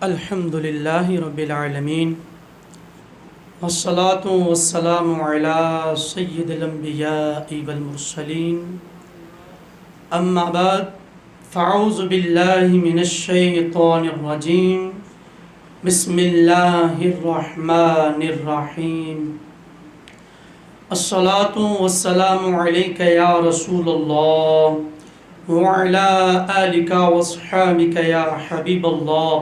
الحمدللہ رب العالمین والصلاة والسلام علی سید الانبیاء والمرسلین اما بعد فاعوذ باللہ من الشیطان الرجیم بسم اللہ الرحمن الرحیم الصلاة والسلام علیک یا رسول اللہ وعلى آلك واصحابك يا حبيب الله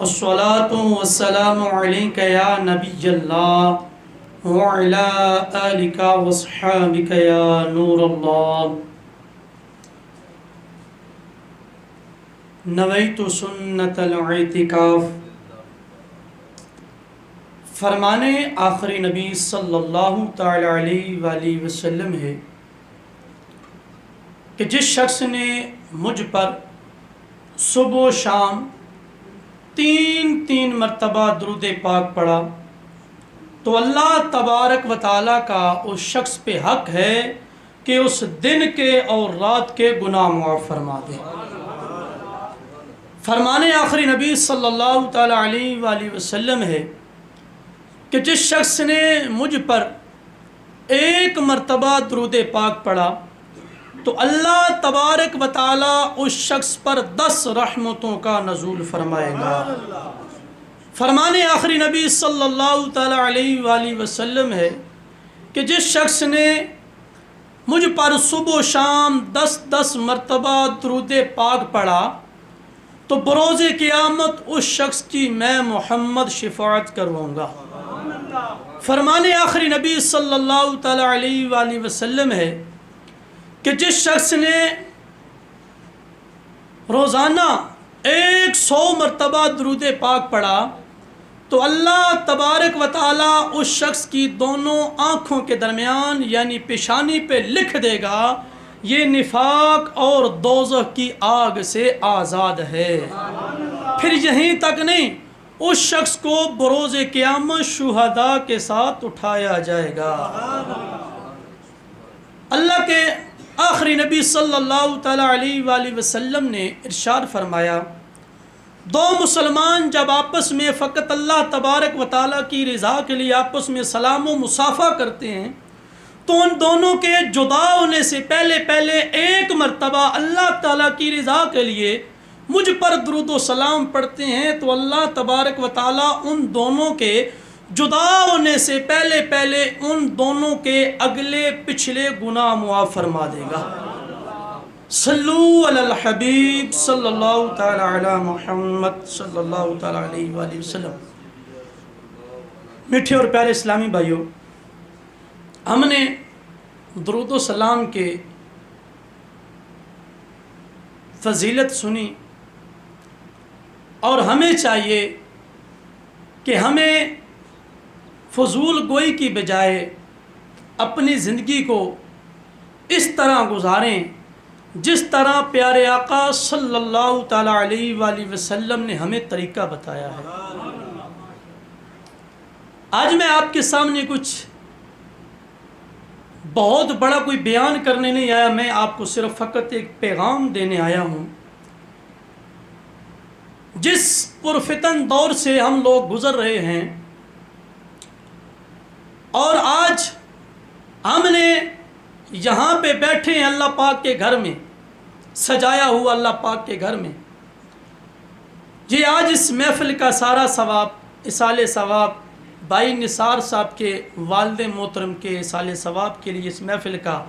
الصلاة والسلام عليك يا نبي الله وعلى آلك واصحابك يا نور الله نويت سنة الاعتكاف فرمانے آخری نبی صلی اللہ تعالی علیہ وآلہ وسلم ہے کہ جس شخص نے مجھ پر صبح و شام تین مرتبہ درود پاک پڑھا تو اللہ تبارک و تعالیٰ کا اس شخص پہ حق ہے کہ اس دن کے اور رات کے گناہ معاف فرما دے۔ فرمانے آخری نبی صلی اللہ تعالی علیہ وآلہ وسلم ہے کہ جس شخص نے مجھ پر ایک مرتبہ درود پاک پڑھا تو اللہ تبارک و تعالیٰ اس شخص پر 10 رحمتوں کا نزول فرمائے گا۔ فرمانے آخری نبی صلی اللہ تعالی علیہ وآلہ وسلم ہے کہ جس شخص نے مجھ پر صبح و شام 10 مرتبہ درود پاک پڑھا تو بروز قیامت اس شخص کی میں محمد شفاعت کرواؤں گا۔ فرمانے آخری نبی صلی اللہ تعالی علیہ وآلہ وسلم ہے کہ جس شخص نے روزانہ 100 مرتبہ درود پاک پڑھا تو اللہ تبارک و تعالیٰ اس شخص کی دونوں آنکھوں کے درمیان یعنی پیشانی پہ لکھ دے گا یہ نفاق اور دوزخ کی آگ سے آزاد ہے۔ پھر یہیں تک نہیں، اس شخص کو بروز قیامت شہداء کے ساتھ اٹھایا جائے گا۔ اللہ کے آخری نبی صلی اللہ تعالی علیہ وآلہ وسلم نے ارشاد فرمایا، دو مسلمان جب آپس میں فقط اللہ تبارک و تعالیٰ کی رضا کے لیے آپس میں سلام و مصافحہ کرتے ہیں تو ان دونوں کے جدا ہونے سے پہلے ایک مرتبہ اللہ تعالیٰ کی رضا کے لیے مجھ پر درود و سلام پڑھتے ہیں تو اللہ تبارک و تعالیٰ ان دونوں کے جدا ہونے سے پہلے ان دونوں کے اگلے پچھلے گناہ معاف فرما دے گا۔ صلو علی الحبیب صلی اللہ تعالی علی محمد صلی اللہ تعالی علیہ وآلہ وسلم۔ میٹھے اور پیارے اسلامی بھائیوں، ہم نے درود و سلام کے فضیلت سنی اور ہمیں چاہیے کہ ہمیں فضول گوئی کی بجائے اپنی زندگی کو اس طرح گزاریں جس طرح پیارے آقا صلی اللہ تعالی علیہ وآلہ وسلم نے ہمیں طریقہ بتایا ہے۔ آج میں آپ کے سامنے کچھ بہت بڑا کوئی بیان کرنے نہیں آیا، میں آپ کو صرف فقط ایک پیغام دینے آیا ہوں۔ جس پرفتن دور سے ہم لوگ گزر رہے ہیں اور آج ہم نے یہاں پہ بیٹھے ہیں اللہ پاک کے گھر میں، سجایا ہوا اللہ پاک کے گھر میں، یہ آج اس محفل کا سارا ثواب اصال ثواب بھائی نثار صاحب کے والد محترم کے اصال ثواب کے لیے اس محفل کا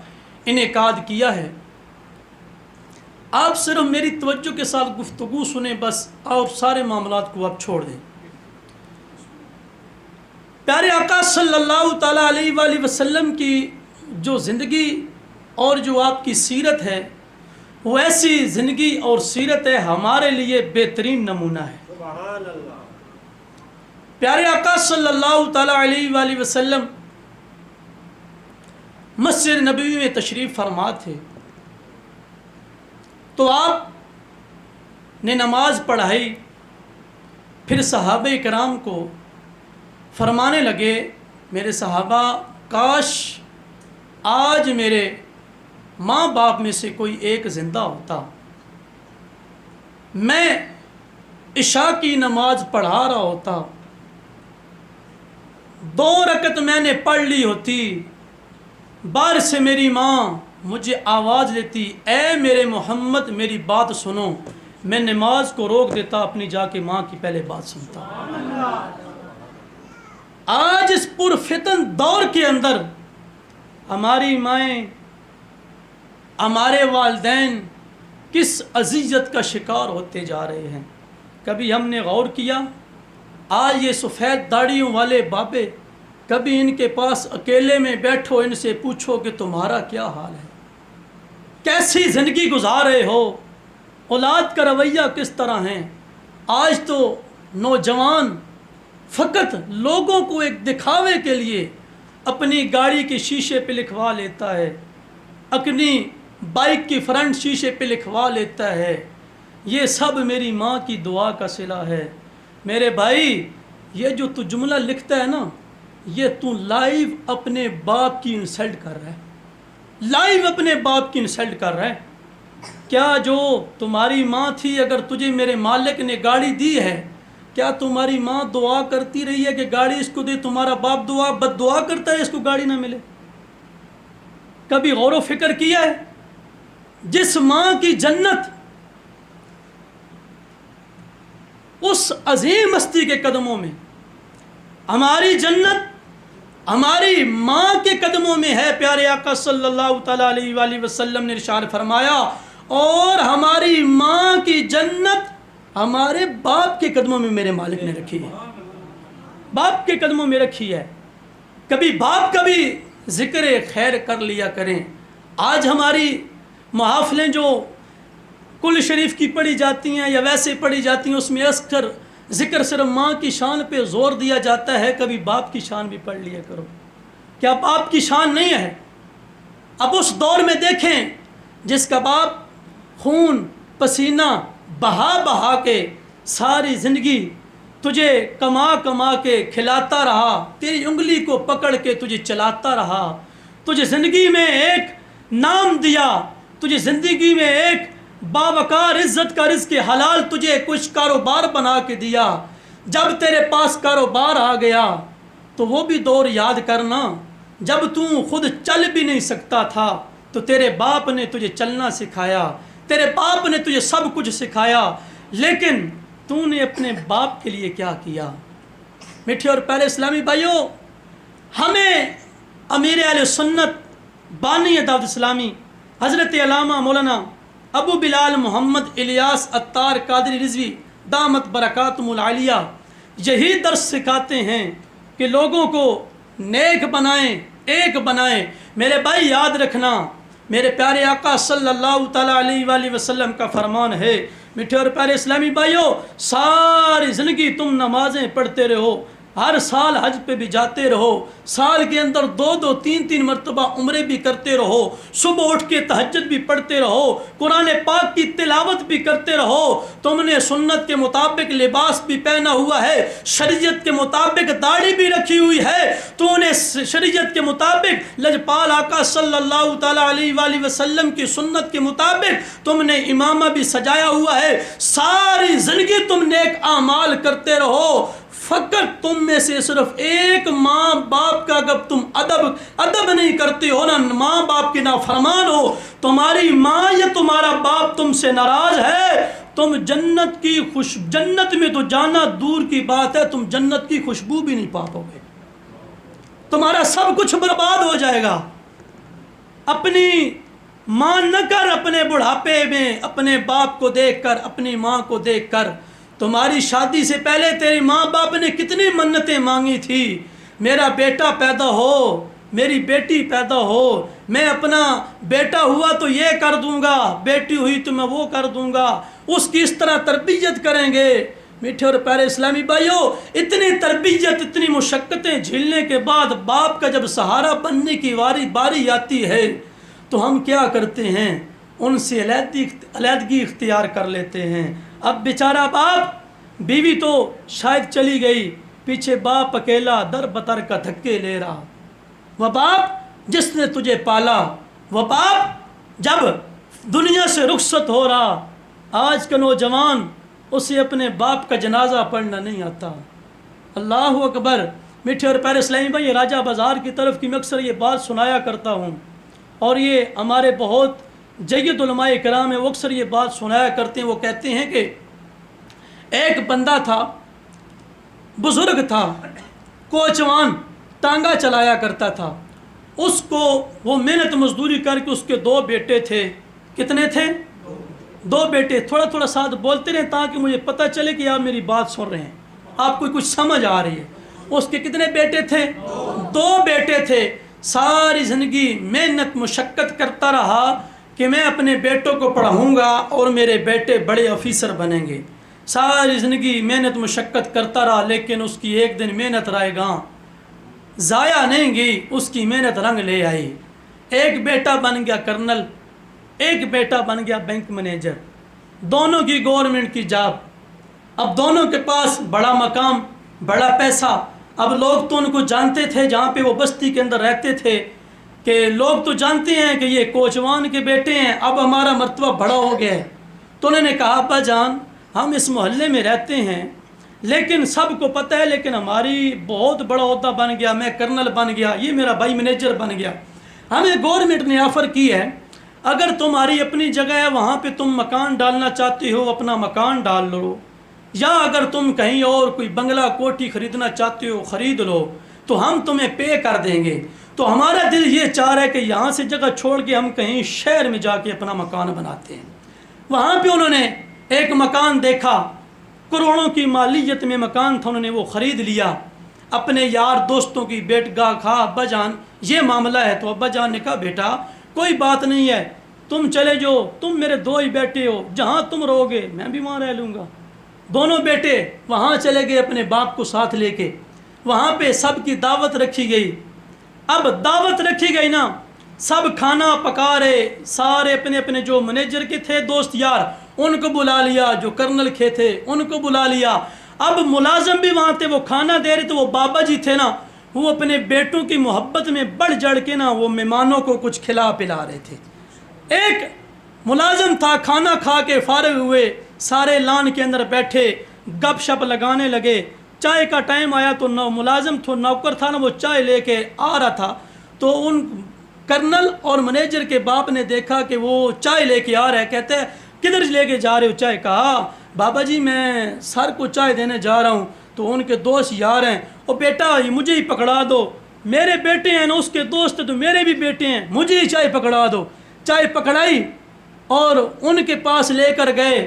انعقاد کیا ہے۔ آپ صرف میری توجہ کے ساتھ گفتگو سنیں بس، اور سارے معاملات کو آپ چھوڑ دیں۔ پیارے آقا صلی اللہ تعالی علیہ وآلہ وسلم کی جو زندگی اور جو آپ کی سیرت ہے وہ ایسی زندگی اور سیرت ہے ہمارے لیے بہترین نمونہ ہے۔ سبحان اللہ۔ پیارے آقا صلی اللہ تعالی علیہ وآلہ وسلم مسجد نبوی میں تشریف فرما تھے تو آپ نے نماز پڑھائی، پھر صحابہ کرام کو فرمانے لگے، میرے صحابہ کاش آج میرے ماں باپ میں سے کوئی ایک زندہ ہوتا، میں عشاء کی نماز پڑھا رہا ہوتا، 2 رکعت میں نے پڑھ لی ہوتی، باہر سے میری ماں مجھے آواز دیتی، اے میرے محمد میری بات سنو، میں نماز کو روک دیتا، اپنی جا کے ماں کی پہلے بات سنتا۔ آج اس پرفتن دور کے اندر ہماری مائیں، ہمارے والدین کس اذیت کا شکار ہوتے جا رہے ہیں۔ کبھی ہم نے غور کیا؟ آج یہ سفید داڑھیوں والے بابے، کبھی ان کے پاس اکیلے میں بیٹھو، ان سے پوچھو کہ تمہارا کیا حال ہے، کیسی زندگی گزار رہے ہو، اولاد کا رویہ کس طرح ہے۔ آج تو نوجوان فقط لوگوں کو ایک دکھاوے کے لیے اپنی گاڑی کے شیشے پہ لکھوا لیتا ہے، اپنی بائک کی فرنٹ شیشے پہ لکھوا لیتا ہے، یہ سب میری ماں کی دعا کا صلہ ہے۔ میرے بھائی، یہ جو تو جملہ لکھتا ہے نا، یہ تو لائیو اپنے باپ کی انسلٹ کر رہا ہے، لائیو اپنے باپ کی انسلٹ کر رہا ہے۔ کیا جو تمہاری ماں تھی، اگر تجھے میرے مالک نے گاڑی دی ہے، کیا تمہاری ماں دعا کرتی رہی ہے کہ گاڑی اس کو دے؟ تمہارا باپ بد دعا کرتا ہے اس کو گاڑی نہ ملے؟ کبھی غور و فکر کیا ہے؟ جس ماں کی جنت اس عظیم ہستی کے قدموں میں، ہماری جنت ہماری ماں کے قدموں میں ہے۔ پیارے آقا صلی اللہ تعالیٰ علیہ وآلہ وسلم نے ارشاد فرمایا، اور ہماری ماں کی جنت ہمارے باپ کے قدموں میں میرے مالک نے رکھی ہے، باپ کے قدموں میں رکھی ہے۔ کبھی باپ کا بھی ذکر خیر کر لیا کریں۔ آج ہماری محافلیں جو کل شریف کی پڑھی جاتی ہیں یا ویسے پڑھی جاتی ہیں، اس میں اکثر ذکر صرف ماں کی شان پہ زور دیا جاتا ہے، کبھی باپ کی شان بھی پڑھ لیا کرو۔ کیا باپ کی شان نہیں ہے؟ اب اس دور میں دیکھیں جس کا باپ خون پسینہ بہا بہا کے ساری زندگی تجھے کما کما کے کھلاتا رہا، تیری انگلی کو پکڑ کے تجھے چلاتا رہا، تجھے زندگی میں ایک نام دیا، تجھے زندگی میں ایک باوقار عزت کا رزق حلال تجھے کچھ کاروبار بنا کے دیا۔ جب تیرے پاس کاروبار آ گیا تو وہ بھی دور یاد کرنا، جب تو خود چل بھی نہیں سکتا تھا تو تیرے باپ نے تجھے چلنا سکھایا، تیرے باپ نے تجھے سب کچھ سکھایا، لیکن تو نے اپنے باپ کے لیے کیا کیا؟ میٹھے اور پیارے اسلامی بھائیوں، ہمیں امیر اہل سنت بانی دعوت اسلامی حضرت علامہ مولانا ابو بلال محمد الیاس عطار قادری رضوی دامت برکاتہم العالیہ یہی درس سکھاتے ہیں کہ لوگوں کو نیک بنائیں، ایک بنائیں۔ میرے بھائی یاد رکھنا، میرے پیارے آقا صلی اللہ تعالیٰ علیہ وآلہ وسلم کا فرمان ہے، میٹھے اور پیارے اسلامی بھائیوں، ساری زندگی تم نمازیں پڑھتے رہو، ہر سال حج پہ بھی جاتے رہو، سال کے اندر 2 3 مرتبہ عمرے بھی کرتے رہو، صبح اٹھ کے تہجد بھی پڑھتے رہو، قرآن پاک کی تلاوت بھی کرتے رہو، تم نے سنت کے مطابق لباس بھی پہنا ہوا ہے، شریعت کے مطابق داڑھی بھی رکھی ہوئی ہے، تو نے شریعت کے مطابق لجپال آقا صلی اللہ تعالیٰ علیہ وآلہ وسلم کی سنت کے مطابق تم نے امامہ بھی سجایا ہوا ہے، ساری زندگی تم نیک اعمال کرتے رہو، فقط تم میں سے صرف ایک ماں باپ کا اگر تم ادب نہیں کرتے ہو نا، ماں باپ کی نافرمان ہو، تمہاری ماں یا تمہارا باپ تم سے ناراض ہے، تم جنت میں تو جانا دور کی بات ہے، تم جنت کی خوشبو بھی نہیں پا پاؤ گے، تمہارا سب کچھ برباد ہو جائے گا۔ اپنی ماں نہ کر اپنے بڑھاپے میں اپنے باپ کو دیکھ کر، اپنی ماں کو دیکھ کر۔ تمہاری شادی سے پہلے تیرے ماں باپ نے کتنی منتیں مانگی تھی، میرا بیٹا پیدا ہو، میری بیٹی پیدا ہو، میں اپنا بیٹا ہوا تو یہ کر دوں گا، بیٹی ہوئی تو میں وہ کر دوں گا، اس کی اس طرح تربیت کریں گے۔ میٹھے اور پیارے اسلامی بھائیوں، اتنی تربیت، اتنی مشقتیں جھیلنے کے بعد باپ کا جب سہارا بننے کی باری آتی ہے تو ہم کیا کرتے ہیں؟ ان سے علیحدگی اختیار کر لیتے ہیں۔ اب بیچارہ باپ، بیوی تو شاید چلی گئی، پیچھے باپ اکیلا در بتر کا دھکے لے رہا۔ وہ باپ جس نے تجھے پالا، وہ باپ جب دنیا سے رخصت ہو رہا۔ آج کا نوجوان اسے اپنے باپ کا جنازہ پڑھنا نہیں آتا۔ اللہ اکبر۔ میٹھے اور پیارے اسلامی بھائی، یہ راجہ بازار کی طرف کی میں اکثر یہ بات سنایا کرتا ہوں، اور یہ ہمارے بہت جید علماء کرام ہیں، وہ اکثر یہ بات سنایا کرتے ہیں۔ وہ کہتے ہیں کہ ایک بندہ تھا، بزرگ تھا، کوچوان، ٹانگا چلایا کرتا تھا۔ اس کو وہ محنت مزدوری کر کے اس کے 2 بیٹے تھے۔ کتنے تھے؟ 2 بیٹے۔ تھوڑا تھوڑا ساتھ بولتے رہیں تاکہ مجھے پتہ چلے کہ آپ میری بات سن رہے ہیں، آپ کو کچھ سمجھ آ رہی ہے۔ اس کے کتنے بیٹے تھے؟ 2 بیٹے تھے۔ ساری زندگی محنت مشقت کرتا رہا کہ میں اپنے بیٹوں کو پڑھاؤں گا اور میرے بیٹے بڑے آفیسر بنیں گے۔ ساری زندگی محنت مشقت کرتا رہا، لیکن اس کی ایک دن محنت رائے گاں ضائع نہیں گئی، اس کی محنت رنگ لے آئی۔ ایک بیٹا بن گیا کرنل، ایک بیٹا بن گیا بینک مینیجر، دونوں کی گورنمنٹ کی جاب۔ اب دونوں کے پاس بڑا مقام، بڑا پیسہ۔ اب لوگ تو ان کو جانتے تھے، جہاں پہ وہ بستی کے اندر رہتے تھے، کہ لوگ تو جانتے ہیں کہ یہ کوچوان کے بیٹے ہیں، اب ہمارا مرتبہ بڑا ہو گیا ہے۔ تو انہوں نے کہا ابا جان، ہم اس محلے میں رہتے ہیں، لیکن سب کو پتہ ہے، لیکن ہماری بہت بڑا عہدہ بن گیا، میں کرنل بن گیا، یہ میرا بھائی مینیجر بن گیا۔ ہمیں گورنمنٹ نے آفر کی ہے، اگر تمہاری اپنی جگہ ہے وہاں پہ تم مکان ڈالنا چاہتے ہو اپنا مکان ڈال لو، یا اگر تم کہیں اور کوئی بنگلہ کوٹھی خریدنا چاہتے ہو خرید لو، تو ہم تمہیں پے کر دیں گے۔ تو ہمارا دل یہ چاہ رہا ہے کہ یہاں سے جگہ چھوڑ کے ہم کہیں شہر میں جا کے اپنا مکان بناتے ہیں۔ وہاں پہ انہوں نے ایک مکان دیکھا، کروڑوں کی مالیت میں مکان تھا، انہوں نے وہ خرید لیا۔ اپنے یار دوستوں کی بیٹ گاہ کھا، ابا جان یہ معاملہ ہے۔ تو ابا جان نے کہا بیٹا کوئی بات نہیں ہے، تم چلے جو، تم میرے 2 ہی بیٹے ہو، جہاں تم رہو گے میں بھی وہاں رہ لوں گا۔ دونوں بیٹے وہاں چلے گئے اپنے باپ کو ساتھ لے کے۔ وہاں پہ سب کی دعوت رکھی گئی۔ اب دعوت رکھی گئی نا، سب کھانا پکا رہے، سارے اپنے اپنے جو مینیجر کے تھے دوست یار ان کو بلا لیا، جو کرنل کے تھے ان کو بلا لیا۔ اب ملازم بھی وہاں تھے، وہ کھانا دے رہے تھے۔ وہ بابا جی تھے نا، وہ اپنے بیٹوں کی محبت میں بڑھ جڑ کے نا وہ مہمانوں کو کچھ کھلا پلا رہے تھے۔ ایک ملازم تھا، کھانا کھا کے فارغ ہوئے، سارے لان کے اندر بیٹھے گپ شپ لگانے لگے۔ چائے کا ٹائم آیا تو ملازم تو نوکر تھا نا، وہ چائے لے کے آ رہا تھا، تو ان کرنل اور مینیجر کے باپ نے دیکھا کہ وہ چائے لے کے آ رہا ہے۔ کہتے ہیں کدھر لے کے جا رہے ہو چائے؟ کہا بابا جی میں سر کو چائے دینے جا رہا ہوں۔ تو ان کے دوست یار ہیں، او بیٹا یہ مجھے ہی پکڑا دو، میرے بیٹے ہیں نا، اس کے دوست تو میرے بھی بیٹے ہیں، مجھے ہی چائے پکڑا دو۔ چائے پکڑائی اور ان کے پاس لے کر گئے۔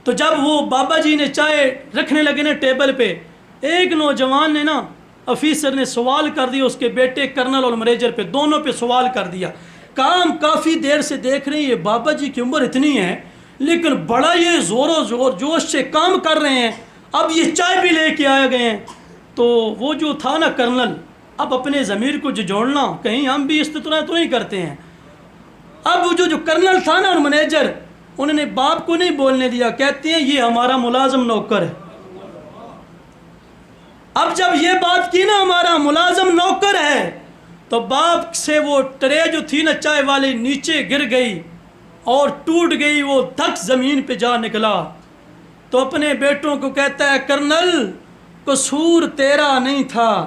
تو جب وہ بابا جی نے چائے رکھنے لگے نا ٹیبل پہ، ایک نوجوان نے نا، آفیسر نے سوال کر دیا اس کے بیٹے کرنل اور مینیجر پہ، دونوں پہ سوال کر دیا۔ کام کافی دیر سے دیکھ رہے ہیں، یہ بابا جی کی عمر اتنی ہے لیکن بڑا یہ زور و زور جوش سے کام کر رہے ہیں، اب یہ چائے بھی لے کے آئے گئے ہیں۔ تو وہ جو تھا نا کرنل، اب اپنے ضمیر کو جوڑنا، کہیں ہم بھی اس طرح تو نہیں کرتے ہیں۔ اب وہ جو کرنل تھا نا اور مینیجر، انہوں نے باپ کو نہیں بولنے دیا، کہتے ہیں یہ ہمارا ملازم نوکر ہے۔ اب جب یہ بات کی نا ہمارا ملازم نوکر ہے، تو باپ سے وہ ٹرے جو تھی نا چائے والی نیچے گر گئی اور ٹوٹ گئی، وہ دھک زمین پہ جا نکلا۔ تو اپنے بیٹوں کو کہتا ہے کرنل قصور تیرا نہیں تھا،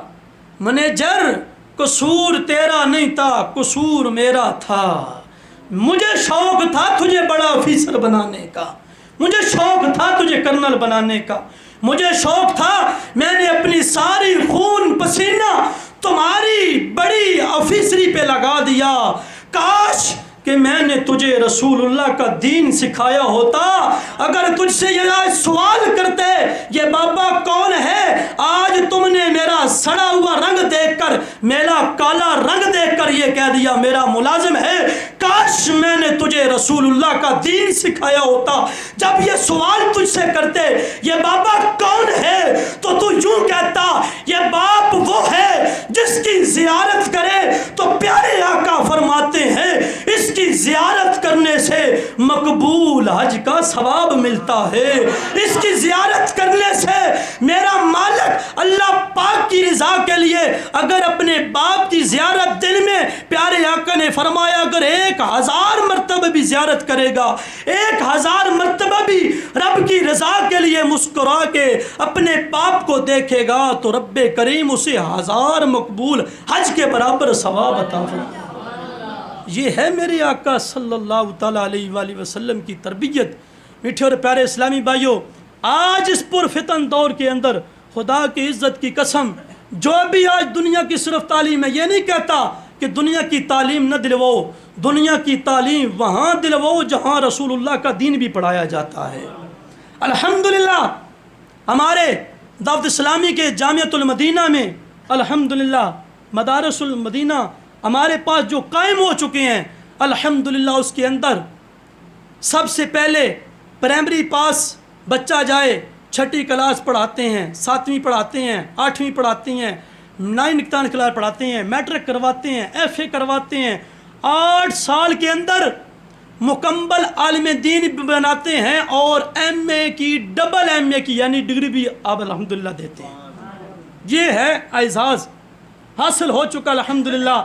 مینیجر قصور تیرا نہیں تھا، قصور میرا تھا۔ مجھے شوق تھا تجھے بڑا آفیسر بنانے کا، مجھے شوق تھا تجھے کرنل بنانے کا، مجھے شوق تھا، میں نے اپنی ساری خون پسینہ تمہاری بڑی آفیسری پہ لگا دیا۔ کاش کہ میں نے تجھے رسول اللہ کا دین سکھایا ہوتا۔ اگر تجھ سے یہ سوال کرتے یہ بابا کون ہے، آج تم نے میرا سڑا ہوا رنگ دیکھ کر، میرا کالا رنگ دیکھ کر یہ کہہ دیا میرا ملازم ہے۔ کاش میں نے تجھے رسول اللہ کا دین سکھایا ہوتا۔ جب یہ سوال تجھ سے کرتے یہ بابا کون ہے، تو تو یوں کہتا یہ باپ وہ ہے جس کی زیارت کرے تو پیارے آقا فرماتے ہیں اس کی زیارت کرنے سے مقبول حج کا ثواب ملتا ہے، اس کی زیارت کرنے سے میرا مالک اللہ پاک کی رضا کے لیے اگر اپنے باپ کی زیارت دل میں، پیارے آقا نے فرمایا اگر 1000 مرتبہ بھی زیارت کرے گا، 1000 مرتبہ بھی رب کی رضا کے لیے مسکرا کے اپنے پاپ کو دیکھے گا تو رب کریم اسے 1000 مقبول حج کے برابر ثواب عطا فرمائے۔ یہ ہے میرے آقا صلی اللہ تعالیٰ علیہ وآلہ وسلم کی تربیت۔ میٹھے اور پیارے اسلامی بھائیوں، آج اس پرفتن دور کے اندر خدا کی عزت کی قسم، جو بھی آج دنیا کی صرف تعلیم ہے، یہ نہیں کہتا کہ دنیا کی تعلیم نہ دلواؤ، دنیا کی تعلیم وہاں دلواؤ جہاں رسول اللہ کا دین بھی پڑھایا جاتا ہے۔ الحمدللہ ہمارے دعوت اسلامی کے جامعۃ المدینہ میں الحمدللہ مدارس المدینہ ہمارے پاس جو قائم ہو چکے ہیں، الحمدللہ اس کے اندر سب سے پہلے پرائمری پاس بچہ جائے، 6ٹھی کلاس پڑھاتے ہیں، 7ویں پڑھاتے ہیں، 8ویں پڑھاتے ہیں، 9 کلاس پڑھاتے ہیں، میٹرک کرواتے ہیں، FA کرواتے ہیں، 8 سال کے اندر مکمل عالم دین بناتے ہیں، اور MA کی ڈبل MA کی یعنی ڈگری بھی آپ الحمدللہ دیتے ہیں۔ یہ ہے اعزاز حاصل ہو چکا الحمدللہ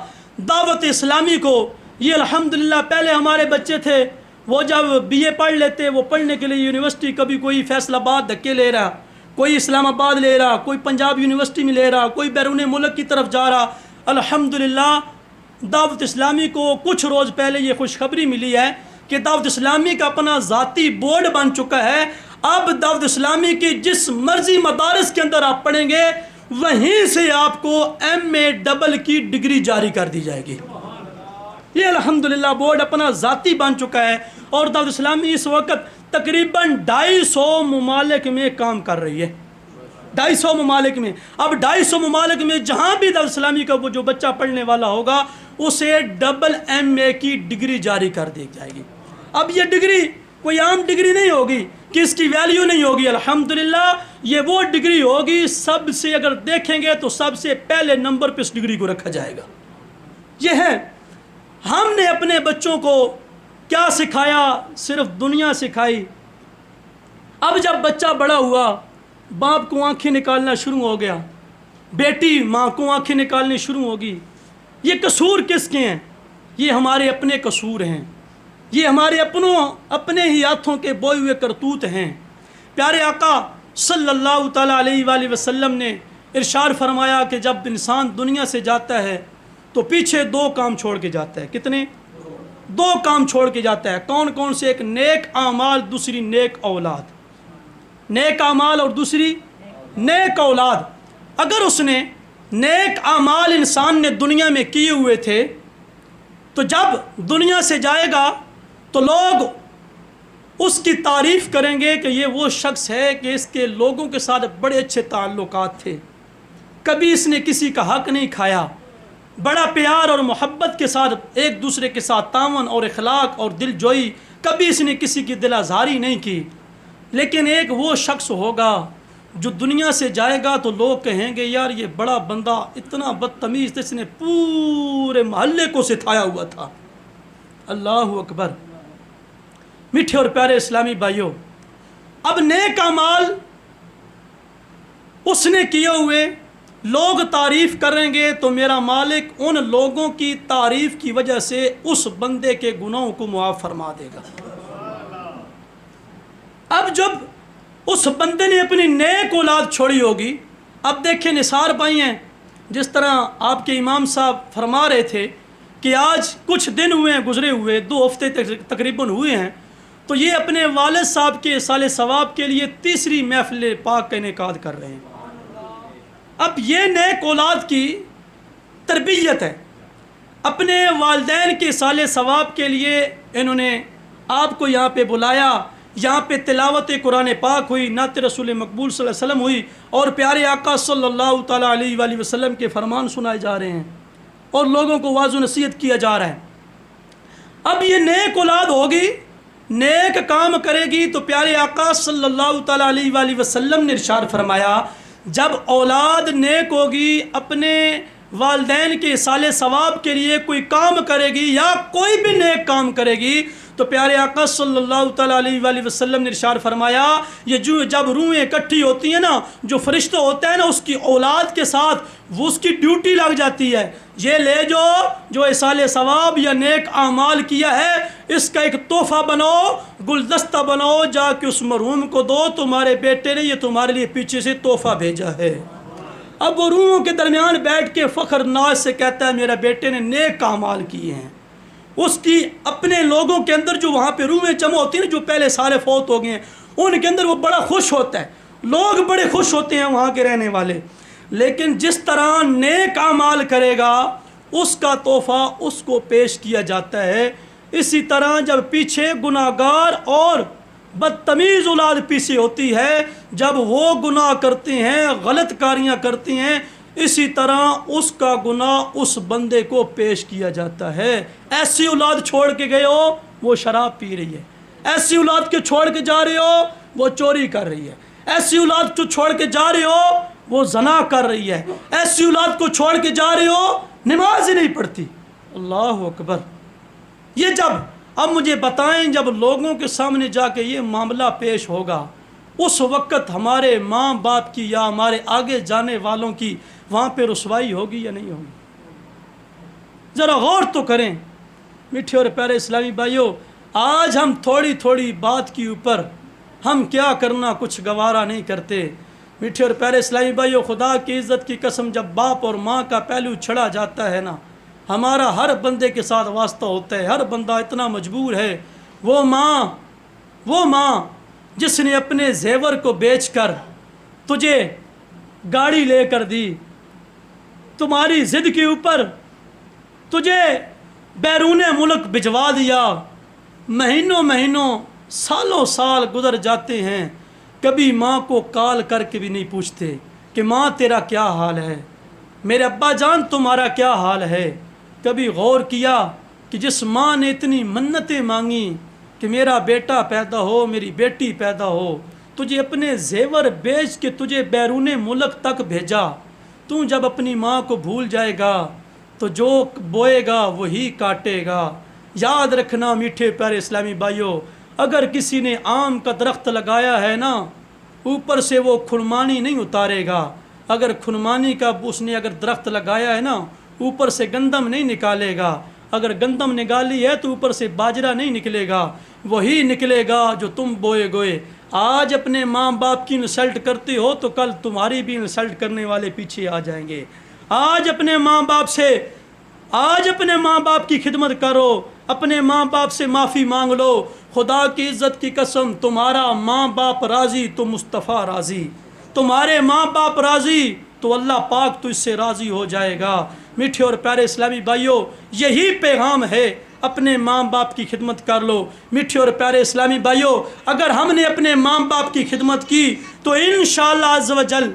دعوت اسلامی کو۔ یہ الحمدللہ پہلے ہمارے بچے تھے، وہ جب BA پڑھ لیتے، وہ پڑھنے کے لیے یونیورسٹی، کبھی کوئی فیصل آباد دھکے لے رہا، کوئی اسلام آباد لے رہا، کوئی پنجاب یونیورسٹی میں لے رہا، کوئی بیرون ملک کی طرف جا رہا۔ الحمدللہ دعوت اسلامی کو کچھ روز پہلے یہ خوشخبری ملی ہے کہ دعوت اسلامی کا اپنا ذاتی بورڈ بن چکا ہے۔ اب دعوت اسلامی کی جس مرضی مدارس کے اندر آپ پڑھیں گے، وہیں سے آپ کو MA ڈبل کی ڈگری جاری کر دی جائے گی۔ یہ الحمدللہ بورڈ اپنا ذاتی بن چکا ہے، اور دعوت اسلامی اس وقت تقریباً 250 ممالک میں کام کر رہی ہے۔ 250 ممالک میں، اب 250 ممالک میں جہاں بھی دعوت اسلامی کا وہ جو بچہ پڑھنے والا ہوگا، اسے ڈبل MA کی ڈگری جاری کر دی جائے گی۔ اب یہ ڈگری کوئی عام ڈگری نہیں ہوگی کہ اس کی ویلیو نہیں ہوگی، الحمدللہ یہ وہ ڈگری ہوگی، سب سے اگر دیکھیں گے تو سب سے پہلے نمبر پہ اس ڈگری کو رکھا جائے گا۔ یہ ہے ہم نے اپنے بچوں کو کیا سکھایا؟ صرف دنیا سکھائی۔ اب جب بچہ بڑا ہوا، باپ کو آنکھیں نکالنا شروع ہو گیا، بیٹی ماں کو آنکھیں نکالنی شروع ہوگی۔ یہ قصور کس کے ہیں؟ یہ ہمارے اپنے قصور ہیں، یہ ہمارے اپنے ہی ہاتھوں کے بوئے ہوئے کرتوت ہیں۔ پیارے آقا صلی اللہ تعالیٰ علیہ وآلہ وسلم نے ارشاد فرمایا کہ جب انسان دنیا سے جاتا ہے تو پیچھے 2 کام چھوڑ کے جاتا ہے۔ کتنے؟ 2 کام چھوڑ کے جاتا ہے۔ کون کون سے؟ ایک نیک اعمال، دوسری نیک اولاد۔ نیک اعمال اور دوسری نیک اولاد۔ اگر اس نے نیک اعمال انسان نے دنیا میں کیے ہوئے تھے تو جب دنیا سے جائے گا تو لوگ اس کی تعریف کریں گے کہ یہ وہ شخص ہے کہ اس کے لوگوں کے ساتھ بڑے اچھے تعلقات تھے، کبھی اس نے کسی کا حق نہیں کھایا، بڑا پیار اور محبت کے ساتھ ایک دوسرے کے ساتھ تعاون اور اخلاق اور دل جوئی، کبھی اس نے کسی کی دل آزاری نہیں کی۔ لیکن ایک وہ شخص ہوگا جو دنیا سے جائے گا تو لوگ کہیں گے یار یہ بڑا بندہ اتنا بدتمیز، اس نے پورے محلے کو ستایا ہوا تھا۔ اللہ اکبر۔ میٹھے اور پیارے اسلامی بھائیوں، اب نیک اعمال اس نے کیے ہوئے لوگ تعریف کریں گے تو میرا مالک ان لوگوں کی تعریف کی وجہ سے اس بندے کے گناہوں کو معاف فرما دے گا۔ اب جب اس بندے نے اپنی نیک اولاد چھوڑی ہوگی، اب دیکھیں نثار بھائی ہیں، جس طرح آپ کے امام صاحب فرما رہے تھے کہ آج کچھ دن ہوئے ہیں گزرے ہوئے، 2 ہفتے تقریباً ہوئے ہیں، تو یہ اپنے والد صاحب کے سال ثواب کے لیے 3ری محفل پاک کا انعقاد کر رہے ہیں۔ اب یہ نیک اولاد کی تربیت ہے، اپنے والدین کے سال ثواب کے لیے انہوں نے آپ کو یہاں پہ بلایا، یہاں پہ تلاوت قرآن پاک ہوئی، نعت رسول مقبول صلی اللہ علیہ وسلم ہوئی، اور پیارے آقا صلی اللہ تعالیٰ علیہ وآلہ وسلم کے فرمان سنائے جا رہے ہیں، اور لوگوں کو واعظ و نصیحت کیا جا رہا ہے۔ اب یہ نیک اولاد ہوگی، نیک کام کرے گی، تو پیارے آقا صلی اللہ تعالیٰ علیہ وآلہ وسلم نے ارشاد فرمایا جب اولاد نیک ہوگی، اپنے والدین کے سال ثواب کے لیے کوئی کام کرے گی یا کوئی بھی نیک کام کرے گی، تو پیارے آقا صلی اللہ تعالیٰ علیہ وآلہ وسلم نے ارشاد فرمایا یہ جب روحیں اکٹھی ہوتی ہیں نا، جو فرشتہ ہوتا ہے نا اس کی اولاد کے ساتھ وہ اس کی ڈیوٹی لگ جاتی ہے، یہ لے جو ایصال ثواب یا نیک اعمال کیا ہے اس کا ایک تحفہ بناؤ، گلدستہ بناؤ، جا کے اس مرحوم کو دو، تمہارے بیٹے نے یہ تمہارے لیے پیچھے سے تحفہ بھیجا ہے۔ اب وہ روحوں کے درمیان بیٹھ کے فخر ناز سے کہتا ہے میرے بیٹے نے نیک اعمال کیے ہیں، اس کی اپنے لوگوں کے اندر جو وہاں پہ روحیں جمع ہوتی ہیں جو پہلے سارے فوت ہو گئے ہیں ان کے اندر وہ بڑا خوش ہوتا ہے، لوگ بڑے خوش ہوتے ہیں وہاں کے رہنے والے، لیکن جس طرح نیک اعمال کرے گا اس کا تحفہ اس کو پیش کیا جاتا ہے۔ اسی طرح جب پیچھے گناہگار اور بدتمیز اولاد پیچھے ہوتی ہے، جب وہ گناہ کرتے ہیں، غلط کاریاں کرتے ہیں، اسی طرح اس کا گناہ اس بندے کو پیش کیا جاتا ہے۔ ایسی اولاد چھوڑ کے گئے ہو وہ شراب پی رہی ہے، ایسی اولاد کے چھوڑ کے جا رہے ہو وہ چوری کر رہی ہے، ایسی اولاد کو چھوڑ کے جا رہے ہو وہ زنا کر رہی ہے، ایسی اولاد کو چھوڑ کے جا رہے ہو نماز ہی نہیں پڑھتی۔ اللہ اکبر! یہ جب اب مجھے بتائیں جب لوگوں کے سامنے جا کے یہ معاملہ پیش ہوگا اس وقت ہمارے ماں باپ کی یا ہمارے آگے جانے والوں کی وہاں پہ رسوائی ہوگی یا نہیں ہوگی؟ ذرا غور تو کریں میٹھے اور پیارے اسلامی بھائیوں، آج ہم تھوڑی تھوڑی بات کے اوپر ہم کیا کرنا کچھ گوارا نہیں کرتے۔ میٹھے اور پیارے اسلامی بھائیوں، خدا کی عزت کی قسم جب باپ اور ماں کا پہلو چھڑا جاتا ہے نا، ہمارا ہر بندے کے ساتھ واسطہ ہوتا ہے، ہر بندہ اتنا مجبور ہے۔ وہ ماں جس نے اپنے زیور کو بیچ کر تجھے گاڑی لے کر دی، تمہاری ضد کے اوپر تجھے بیرون ملک بھجوا دیا، مہینوں سالوں سال گزر جاتے ہیں، کبھی ماں کو کال کر کے بھی نہیں پوچھتے کہ ماں تیرا کیا حال ہے، میرے ابا جان تمہارا کیا حال ہے۔ کبھی غور کیا کہ جس ماں نے اتنی منتیں مانگی کہ میرا بیٹا پیدا ہو، میری بیٹی پیدا ہو، تجھے اپنے زیور بیچ کے تجھے بیرون ملک تک بھیجا، تو جب اپنی ماں کو بھول جائے گا تو جو بوئے گا وہی کاٹے گا۔ یاد رکھنا میٹھے پیارے اسلامی بھائیوں، اگر کسی نے آم کا درخت لگایا ہے نا، اوپر سے وہ خرمانی نہیں اتارے گا، اگر خرمانی کا اس نے اگر درخت لگایا ہے نا، اوپر سے گندم نہیں نکالے گا، اگر گندم نکالی ہے تو اوپر سے باجرہ نہیں نکلے گا، وہی نکلے گا جو تم بوئے گوئے۔ آج اپنے ماں باپ کی انسلٹ کرتے ہو تو کل تمہاری بھی انسلٹ کرنے والے پیچھے آ جائیں گے۔ آج اپنے ماں باپ کی خدمت کرو، اپنے ماں باپ سے معافی مانگ لو، خدا کی عزت کی قسم تمہارا ماں باپ راضی تو مصطفیٰ راضی، تمہارے ماں باپ راضی تو اللہ پاک تو اس سے راضی ہو جائے گا۔ میٹھے اور پیارے اسلامی بھائیوں، یہی پیغام ہے، اپنے ماں باپ کی خدمت کر لو۔ میٹھے اور پیارے اسلامی بھائیوں، اگر ہم نے اپنے ماں باپ کی خدمت کی تو انشاءاللہ عز و جل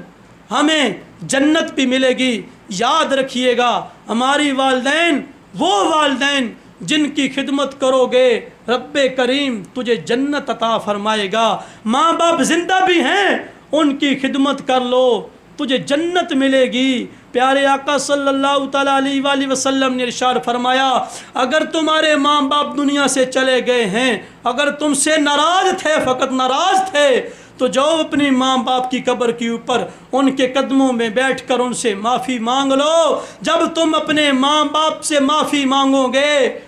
ہمیں جنت بھی ملے گی۔ یاد رکھیے گا ہماری والدین وہ والدین جن کی خدمت کرو گے رب کریم تجھے جنت عطا فرمائے گا۔ ماں باپ زندہ بھی ہیں، ان کی خدمت کر لو، تجھے جنت ملے گی۔ پیارے آقا صلی اللہ تعالیٰ علیہ وآلہ وسلم نے ارشاد فرمایا، اگر تمہارے ماں باپ دنیا سے چلے گئے ہیں، اگر تم سے ناراض تھے، فقط ناراض تھے، تو جاؤ اپنی ماں باپ کی قبر کے اوپر ان کے قدموں میں بیٹھ کر ان سے معافی مانگ لو۔ جب تم اپنے ماں باپ سے معافی مانگو گے،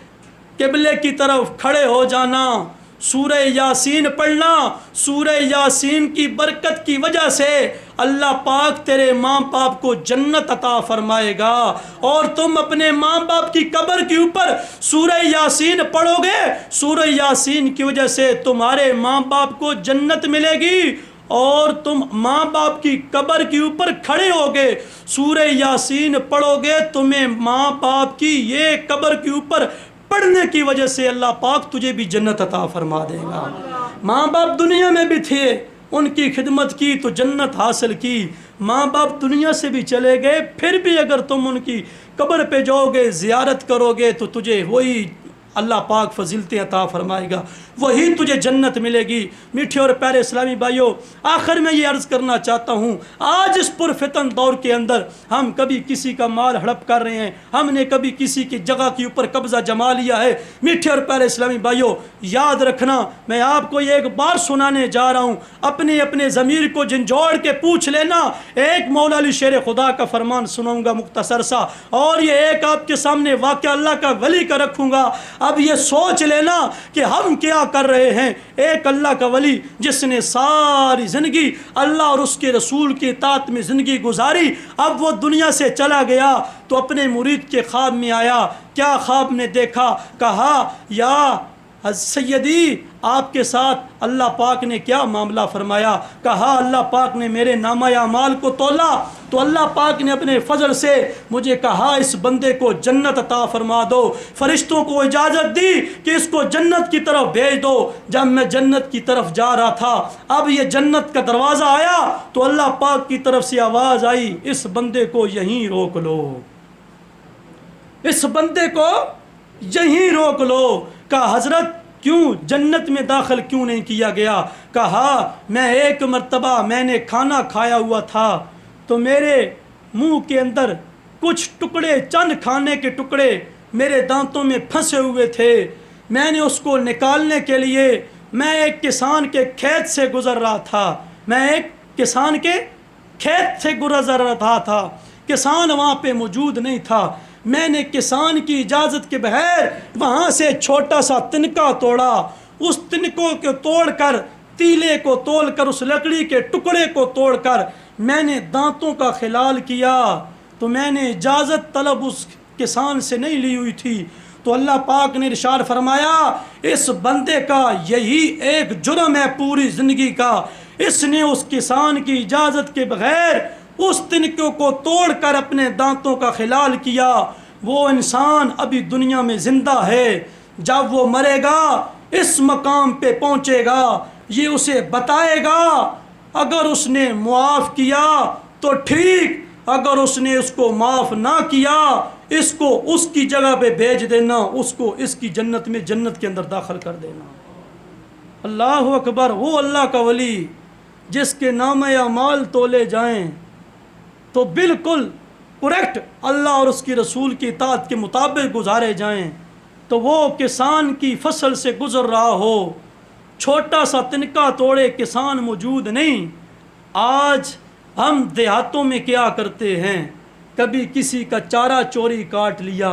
قبلے کی طرف کھڑے ہو جانا، سورہ یاسین پڑھنا، سورہ یاسین کی برکت کی وجہ سے اللہ پاک تیرے ماں باپ کو جنت عطا فرمائے گا، اور تم اپنے ماں باپ کی قبر کے اوپر سورہ یاسین پڑھو گے، سورہ یاسین کی وجہ سے تمہارے ماں باپ کو جنت ملے گی، اور تم ماں باپ کی قبر کے اوپر کھڑے ہوگے، سورہ یاسین پڑھو گے، تمہیں ماں باپ کی یہ قبر کے اوپر پڑھنے کی وجہ سے اللہ پاک تجھے بھی جنت عطا فرما دے گا۔ ماں باپ دنیا میں بھی تھے، ان کی خدمت کی تو جنت حاصل کی، ماں باپ دنیا سے بھی چلے گئے، پھر بھی اگر تم ان کی قبر پہ جاؤ گے، زیارت کرو گے، تو تجھے وہی اللہ پاک فضیلتیں عطا فرمائے گا، وہی تجھے جنت ملے گی۔ میٹھے اور پیارے اسلامی بھائیوں، آخر میں یہ عرض کرنا چاہتا ہوں، آج اس پرفتن دور کے اندر ہم کبھی کسی کا مال ہڑپ کر رہے ہیں، ہم نے کبھی کسی کی جگہ کے اوپر قبضہ جما لیا ہے۔ میٹھے اور پیارے اسلامی بھائیوں، یاد رکھنا، میں آپ کو یہ ایک بار سنانے جا رہا ہوں، اپنے ضمیر کو جھنجھوڑ کے پوچھ لینا۔ ایک مولا علی شیر خدا کا فرمان سناؤں گا مختصر سا، اور یہ ایک آپ کے سامنے واقعہ اللہ کا ولی کا رکھوں گا۔ اب یہ سوچ لینا کہ ہم کیا کر رہے ہیں۔ ایک اللہ کا ولی جس نے ساری زندگی اللہ اور اس کے رسول کی اطاعت میں زندگی گزاری، اب وہ دنیا سے چلا گیا تو اپنے مرید کے خواب میں آیا۔ کیا خواب نے دیکھا؟ کہا یا سیدی آپ کے ساتھ اللہ پاک نے کیا معاملہ فرمایا؟ کہا اللہ پاک نے میرے نامہ اعمال کو تولا تو اللہ پاک نے اپنے فضل سے مجھے کہا اس بندے کو جنت عطا فرما دو، فرشتوں کو اجازت دی کہ اس کو جنت کی طرف بھیج دو۔ جب میں جنت کی طرف جا رہا تھا، اب یہ جنت کا دروازہ آیا تو اللہ پاک کی طرف سے آواز آئی، اس بندے کو یہیں روک لو، اس بندے کو یہیں روک لو۔ کہا حضرت کیوں جنت میں داخل کیوں نہیں کیا گیا؟ کہا میں ایک مرتبہ میں نے کھانا کھایا ہوا تھا تو میرے منہ کے اندر کچھ ٹکڑے، چند کھانے کے ٹکڑے میرے دانتوں میں پھنسے ہوئے تھے، میں نے اس کو نکالنے کے لیے میں ایک کسان کے کھیت سے گزر رہا تھا، میں ایک کسان کے کھیت سے گزر رہا تھا، کسان وہاں پہ موجود نہیں تھا، میں نے کسان کی اجازت کے بغیر وہاں سے چھوٹا سا تنکا توڑا، اس تنکوں کو توڑ کر، تیلے کو توڑ کر، اس لکڑی کے ٹکڑے کو توڑ کر میں نے دانتوں کا خلال کیا، تو میں نے اجازت طلب اس کسان سے نہیں لی ہوئی تھی۔ تو اللہ پاک نے ارشاد فرمایا اس بندے کا یہی ایک جرم ہے پوری زندگی کا، اس نے اس کسان کی اجازت کے بغیر اس تنکوں کو توڑ کر اپنے دانتوں کا خلال کیا۔ وہ انسان ابھی دنیا میں زندہ ہے، جب وہ مرے گا اس مقام پہ پہنچے گا، یہ اسے بتائے گا، اگر اس نے معاف کیا تو ٹھیک، اگر اس نے اس کو معاف نہ کیا اس کو اس کی جگہ پہ بھیج دینا، اس کو اس کی جنت میں، جنت کے اندر داخل کر دینا۔ اللہ اکبر، وہ اللہ کا ولی جس کے نامہ اعمال تولے جائیں تو بالکل کریکٹ اللہ اور اس کی رسول کی اطاعت کے مطابق گزارے جائیں، تو وہ کسان کی فصل سے گزر رہا ہو، چھوٹا سا تنکا توڑے کسان موجود نہیں۔ آج ہم دیہاتوں میں کیا کرتے ہیں، کبھی کسی کا چارہ چوری کاٹ لیا،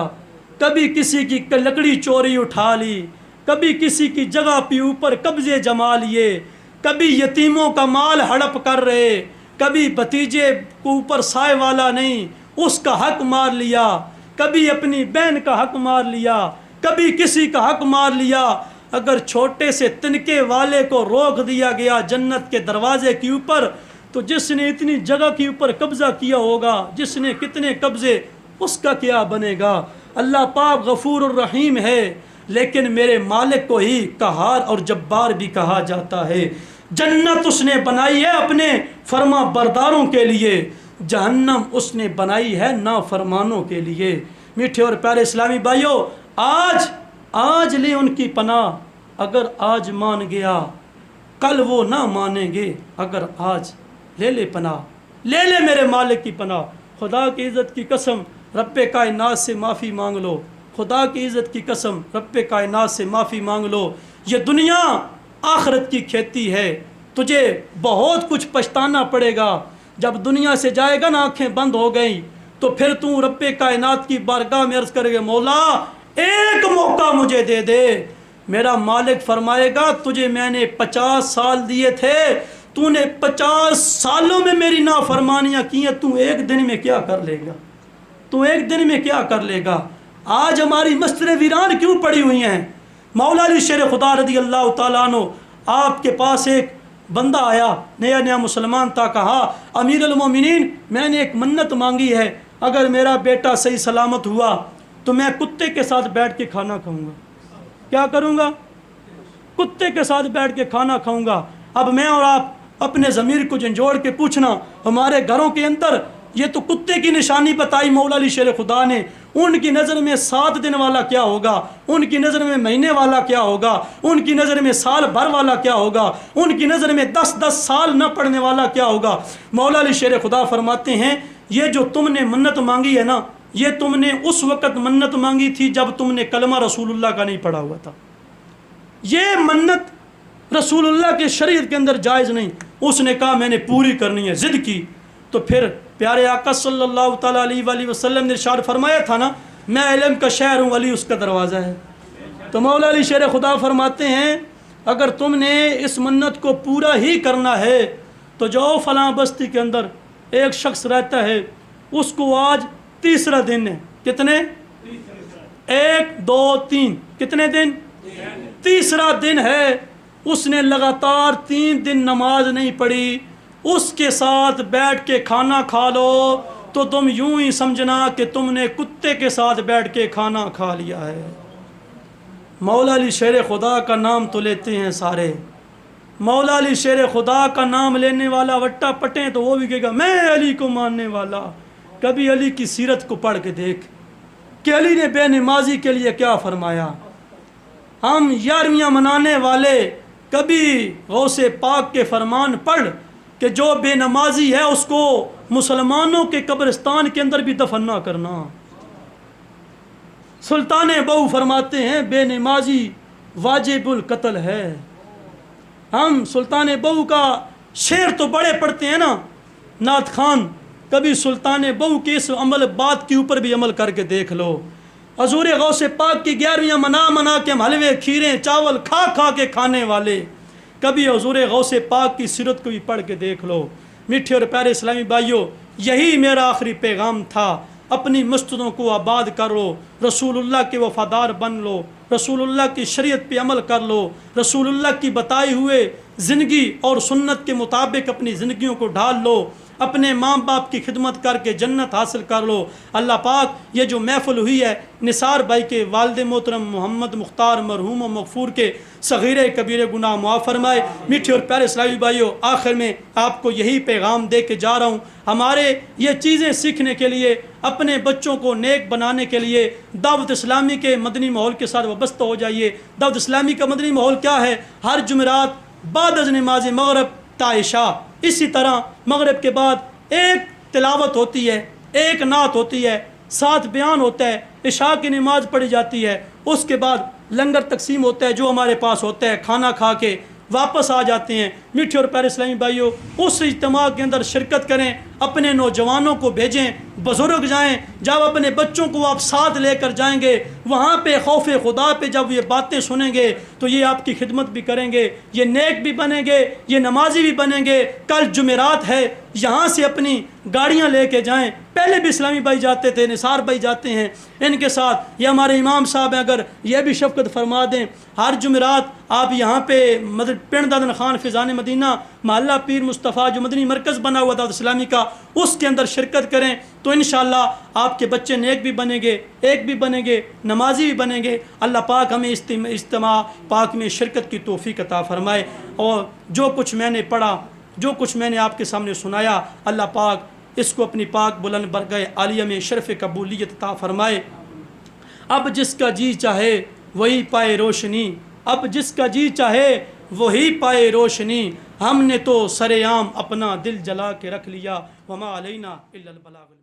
کبھی کسی کی لکڑی چوری اٹھا لی، کبھی کسی کی جگہ پہ اوپر قبضے جما لیے، کبھی یتیموں کا مال ہڑپ کر رہے، کبھی بھتیجے کو اوپر سائے والا نہیں اس کا حق مار لیا، کبھی اپنی بہن کا حق مار لیا، کبھی کسی کا حق مار لیا۔ اگر چھوٹے سے تنکے والے کو روک دیا گیا جنت کے دروازے کے اوپر، تو جس نے اتنی جگہ کے اوپر قبضہ کیا ہوگا، جس نے کتنے قبضے، اس کا کیا بنے گا؟ اللہ پاک غفور الرحیم ہے، لیکن میرے مالک کو ہی قہار اور جبار بھی کہا جاتا ہے۔ جنت اس نے بنائی ہے اپنے فرما برداروں کے لیے، جہنم اس نے بنائی ہے نافرمانوں کے لیے۔ میٹھے اور پیارے اسلامی بھائیوں، آج لے ان کی پناہ، اگر آج مان گیا کل وہ نہ مانیں گے، اگر آج لے لے پناہ، لے لے میرے مالک کی پناہ۔ خدا کی عزت کی قسم رب کائنات سے معافی مانگ لو، خدا کی عزت کی قسم رب کائنات سے معافی مانگ لو۔ یہ دنیا آخرت کی کھیتی ہے، تجھے بہت کچھ پچھتانا پڑے گا۔ جب دنیا سے جائے گا نا، آنکھیں بند ہو گئیں، تو پھر تو رب کائنات کی بارگاہ میں عرض کرے گا، مولا ایک موقع مجھے دے دے۔ میرا مالک فرمائے گا تجھے میں نے 50 سال دیے تھے، تو نے 50 سالوں میں میری نافرمانیاں کی ہیں، تو ایک دن میں کیا کر لے گا؟ تو ایک دن میں کیا کر لے گا؟ آج ہماری مسجدیں ویران کیوں پڑی ہوئی ہیں؟ مولا علی شیر خدا رضی اللہ تعالیٰ عنہ، آپ کے پاس ایک بندہ آیا، نیا مسلمان تھا، کہا امیر المومنین میں نے ایک منت مانگی ہے، اگر میرا بیٹا صحیح سلامت ہوا تو میں کتے کے ساتھ بیٹھ کے کھانا کھاؤں گا۔ کیا کروں گا؟ کتے کے ساتھ بیٹھ کے کھانا کھاؤں گا۔ اب میں اور آپ اپنے ضمیر کو جھنجھوڑ کے پوچھنا، ہمارے گھروں کے اندر یہ تو کتے کی نشانی بتائی مولا علی شیر خدا نے، ان کی نظر میں 7 دن والا کیا ہوگا، ان کی نظر میں مہینے والا کیا ہوگا، ان کی نظر میں سال بھر والا کیا ہوگا، ان کی نظر میں 10 سال نہ پڑھنے والا کیا ہوگا۔ مولا علی شیر خدا فرماتے ہیں یہ جو تم نے منت مانگی ہے نا، یہ تم نے اس وقت منت مانگی تھی جب تم نے کلمہ رسول اللہ کا نہیں پڑھا ہوا تھا۔ یہ منت رسول اللہ کے شریعت کے اندر جائز نہیں۔ اس نے کہا میں نے پوری کرنی ہے، ضد کی، تو پھر پیارے آقا صلی اللہ تعالیٰ علیہ وآلہ وسلم نے ارشاد فرمایا تھا نا، میں علم کا شہر ہوں، علی اس کا دروازہ ہے۔ تو مولا علی شیر خدا فرماتے ہیں اگر تم نے اس منت کو پورا ہی کرنا ہے تو جو فلاں بستی کے اندر ایک شخص رہتا ہے، اس کو آج 3را دن ہے۔ کتنے؟ 1 2 3 کتنے دن؟ 3را دن ہے۔ اس نے لگاتار 3 دن نماز نہیں پڑھی، اس کے ساتھ بیٹھ کے کھانا کھا لو تو تم یوں ہی سمجھنا کہ تم نے کتے کے ساتھ بیٹھ کے کھانا کھا لیا ہے۔ مولا علی شیر خدا کا نام تو لیتے ہیں سارے، مولا علی شیر خدا کا نام لینے والا وٹا پٹیں تو وہ بھی کہے گا میں علی کو ماننے والا۔ کبھی علی کی سیرت کو پڑھ کے دیکھ کہ علی نے بے نمازی کے لیے کیا فرمایا۔ ہم 11ویں منانے والے کبھی غوث پاک کے فرمان پڑھ کہ جو بے نمازی ہے اس کو مسلمانوں کے قبرستان کے اندر بھی دفن نہ کرنا۔ سلطان بہو فرماتے ہیں بے نمازی واجب القتل ہے۔ ہم سلطان بہو کا شعر تو بڑے پڑھتے ہیں نا نعت خان، کبھی سلطان بہو کے اس بات کے اوپر بھی عمل کر کے دیکھ لو۔ حضور غوث پاک کی 11ویں منا کے ہم حلوے کھیرے چاول کھا کھا کے کھانے والے، کبھی حضور غوث پاک کی سیرت کو بھی پڑھ کے دیکھ لو۔ میٹھے اور پیارے اسلامی بھائیوں، یہی میرا آخری پیغام تھا۔ اپنی مسجدوں کو آباد کر لو، رسول اللہ کے وفادار بن لو، رسول اللہ کی شریعت پہ عمل کر لو، رسول اللہ کی بتائی ہوئے زندگی اور سنت کے مطابق اپنی زندگیوں کو ڈھال لو، اپنے ماں باپ کی خدمت کر کے جنت حاصل کر لو۔ اللہ پاک یہ جو محفل ہوئی ہے نثار بھائی کے والد محترم محمد مختار مرحوم و مغفور کے صغیرے کبیرے گناہ معاف فرمائے۔ میٹھے اور پیارے اسلامی بھائیوں، آخر میں آپ کو یہی پیغام دے کے جا رہا ہوں، ہمارے یہ چیزیں سیکھنے کے لیے، اپنے بچوں کو نیک بنانے کے لیے دعوت اسلامی کے مدنی ماحول کے ساتھ وابستہ ہو جائیے۔ دعوت اسلامی کا مدنی ماحول کیا ہے؟ ہر جمعرات بعد از نماز مغرب تا عشاء، اسی طرح مغرب کے بعد ایک تلاوت ہوتی ہے، ایک نعت ہوتی ہے، 7 بیان ہوتا ہے، عشاء کی نماز پڑھی جاتی ہے، اس کے بعد لنگر تقسیم ہوتا ہے، جو ہمارے پاس ہوتا ہے کھانا کھا کے واپس آ جاتے ہیں۔ میٹھے اور پیارے اسلامی بھائیوں، اس اجتماع کے اندر شرکت کریں، اپنے نوجوانوں کو بھیجیں، بزرگ جائیں، جب اپنے بچوں کو آپ ساتھ لے کر جائیں گے وہاں پہ خوف خدا پہ جب یہ باتیں سنیں گے تو یہ آپ کی خدمت بھی کریں گے، یہ نیک بھی بنیں گے، یہ نمازی بھی بنیں گے۔ کل جمعرات ہے، یہاں سے اپنی گاڑیاں لے کے جائیں، پہلے بھی اسلامی بھائی جاتے تھے، نثار بھائی جاتے ہیں، ان کے ساتھ یہ ہمارے امام صاحب ہیں، اگر یہ بھی شفقت فرما دیں ہر جمعرات آپ یہاں پہ پنڈ دادن خان فیضان مدینہ محلہ پیر مصطفیٰ جو مدنی مرکز بنا ہوا دعوت اسلامی کا، اس کے اندر شرکت کریں تو انشاءاللہ آپ کے بچے نیک بھی بنیں گے، ایک بھی بنیں گے، نمازی بھی بنیں گے۔ اللہ پاک ہمیں اجتماع پاک میں شرکت کی توفیق عطا فرمائے، اور جو کچھ میں نے پڑھا، جو کچھ میں نے آپ کے سامنے سنایا، اللہ پاک اس کو اپنی پاک بلند برگاہ عالیہ میں شرف قبولیت عطا فرمائے۔ اب جس کا جی چاہے وہی پائے روشنی، اب جس کا جی چاہے وہی پائے روشنی، ہم نے تو سر عام اپنا دل جلا کے رکھ لیا، وما علینا الا البلاغ۔